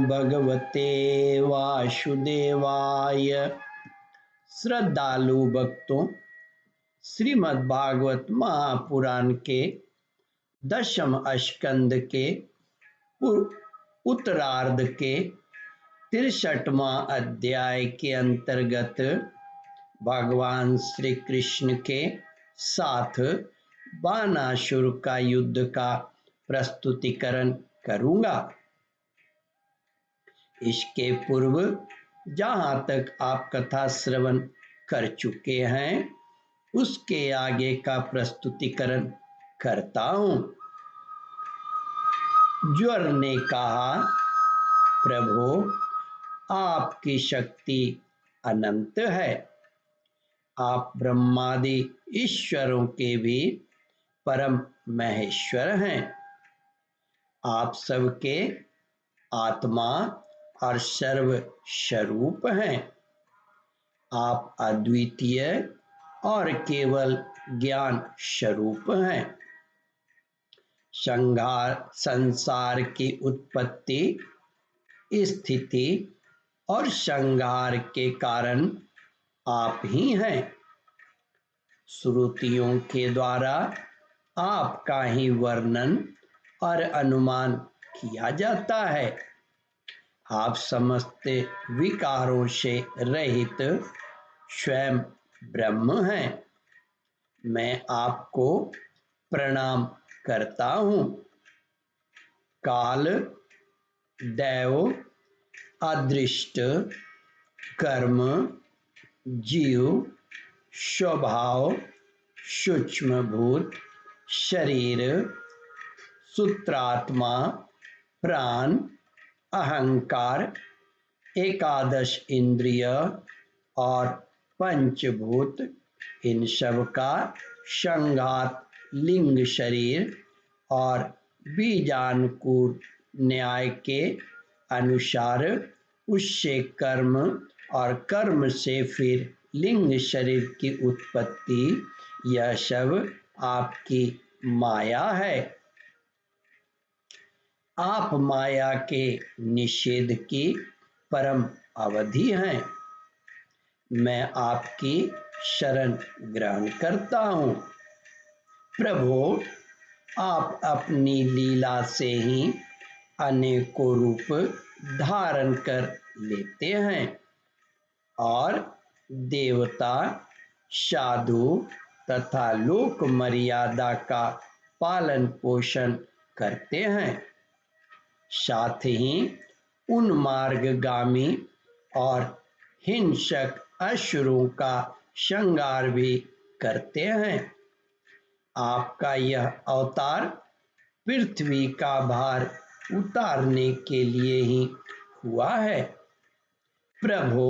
भगवते वासुदेवाय। श्रद्धालु भक्तों, श्रीमद् भागवत महापुराण के 10वें स्कंद के उत्तरार्ध के 63वां अध्याय के अंतर्गत भगवान श्री कृष्ण के साथ बानासुर का युद्ध का प्रस्तुतिकरण करूंगा। इसके पूर्व जहां तक आप कथा श्रवण कर चुके हैं उसके आगे का प्रस्तुतिकरण करता हूं। ज्वर ने कहा, प्रभु आपकी शक्ति अनंत है, आप ब्रह्मादि ईश्वरों के भी परम महेश्वर हैं। आप सबके आत्मा और सर्व स्वरूप हैं। आप अद्वितीय और केवल ज्ञान स्वरूप हैं। संसार की उत्पत्ति, स्थिति और संहार के कारण आप ही हैं। श्रुतियों के द्वारा आपका ही वर्णन और अनुमान किया जाता है। आप समस्त विकारों से रहित स्वयं ब्रह्म हैं। मैं आपको प्रणाम करता हूँ। काल, दैव, अदृष्ट, कर्म, जीव, स्वभाव, सूक्ष्म भूत, शरीर, सूत्रात्मा, प्राण, अहंकार, एकादश इंद्रिय और पंचभूत, इन सब का संघात लिंग शरीर और बीजानुकूल न्याय के अनुसार उससे कर्म और कर्म से फिर लिंग शरीर की उत्पत्ति, यह सब आपकी माया है। आप माया के निषेध की परम अवधि हैं। मैं आपकी शरण ग्रहण करता हूँ। प्रभु, आप अपनी लीला से ही अनेकों रूप धारण कर लेते हैं और देवता, साधु तथा लोक मर्यादा का पालन पोषण करते हैं। साथ ही उन मार्गगामी और हिंसक असुरों का संहार भी करते हैं। आपका यह अवतार पृथ्वी का भार उतारने के लिए ही हुआ है। प्रभु,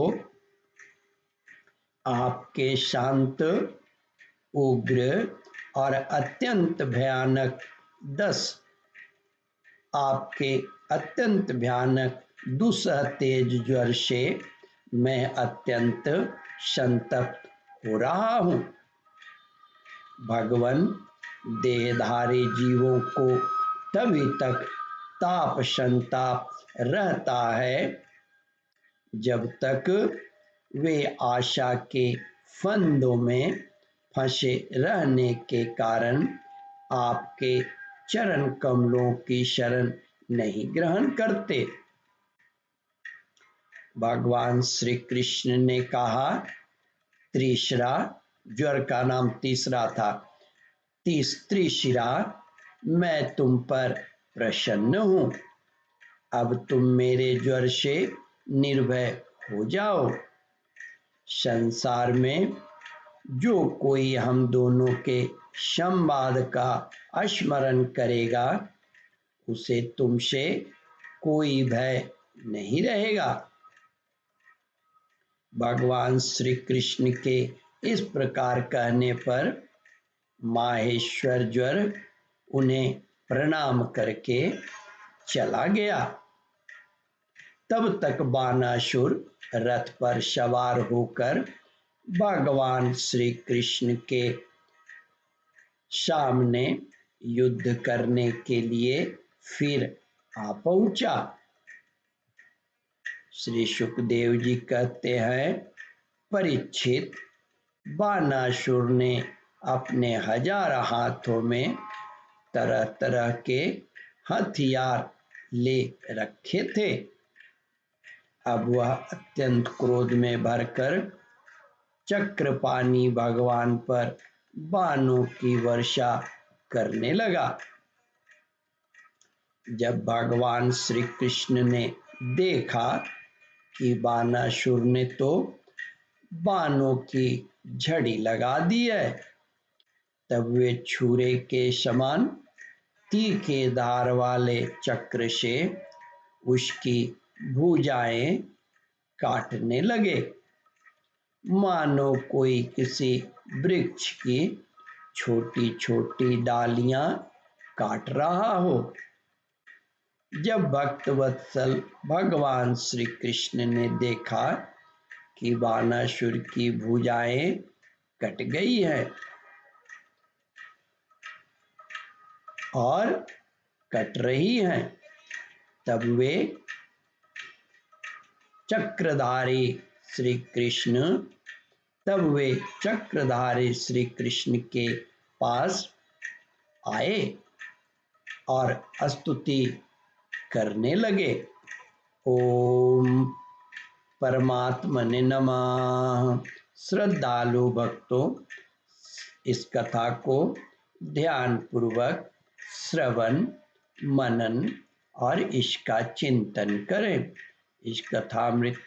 आपके शांत, उग्र और अत्यंत भयानक दूसरा तेज ज्वर से मैं अत्यंत संतप्त हो रहा हूँ। भगवान, देहधारी जीवों को तभी तक ताप संताप रहता है जब तक वे आशा के फंदों में फंसे रहने के कारण आपके चरण कमलों की शरण नहीं ग्रहण करते। भगवान श्री कृष्ण ने कहा, त्रिशिरा, ज्वर का नाम तीसरा था, त्रिशिरा, मैं तुम पर प्रसन्न हूँ। अब तुम मेरे ज्वर से निर्भय हो जाओ। संसार में जो कोई हम दोनों के संवाद का स्मरण करेगा उसे तुमसे कोई भय नहीं रहेगा। भगवान श्री कृष्ण के इस प्रकार कहने पर माहेश्वर ज्वर उन्हें प्रणाम करके चला गया। तब तक बानासुर रथ पर सवार होकर भगवान श्री कृष्ण के सामने युद्ध करने के लिए फिर आ पहुंचा। श्री सुखदेव जी कहते हैं, परीक्षित, बानासुर ने अपने 1000 हाथों में तरह तरह के हथियार ले रखे थे। अब वह अत्यंत क्रोध में भरकर चक्रपाणि भगवान पर बाणों की वर्षा करने लगा। जब भगवान श्री कृष्ण ने देखा कि बानासुर ने तो बाणों की झड़ी लगा दी है, तब वे छुरे के समान तीखे धार वाले चक्र से उसकी भुजाएं काटने लगे, मानो कोई किसी वृक्ष की छोटी छोटी डालियां काट रहा हो। जब भक्तवत्सल भगवान श्री कृष्ण ने देखा कि बानासुर की भुजाएं कट गई हैं और कट रही हैं, तब वे चक्रधारी श्री कृष्ण के पास आए और स्तुति करने लगे। ओम परमात्मने नमः। श्रद्धालु भक्तों, इस कथा को ध्यान पूर्वक श्रवण, मनन और इसका चिंतन करें। इस कथामृत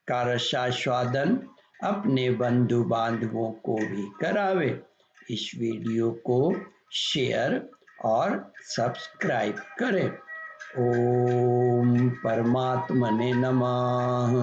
का रसास्वादन अपने बंधु बांधवों को भी करावे। इस वीडियो को शेयर और सब्सक्राइब करें। ओम परमात्मने नमः।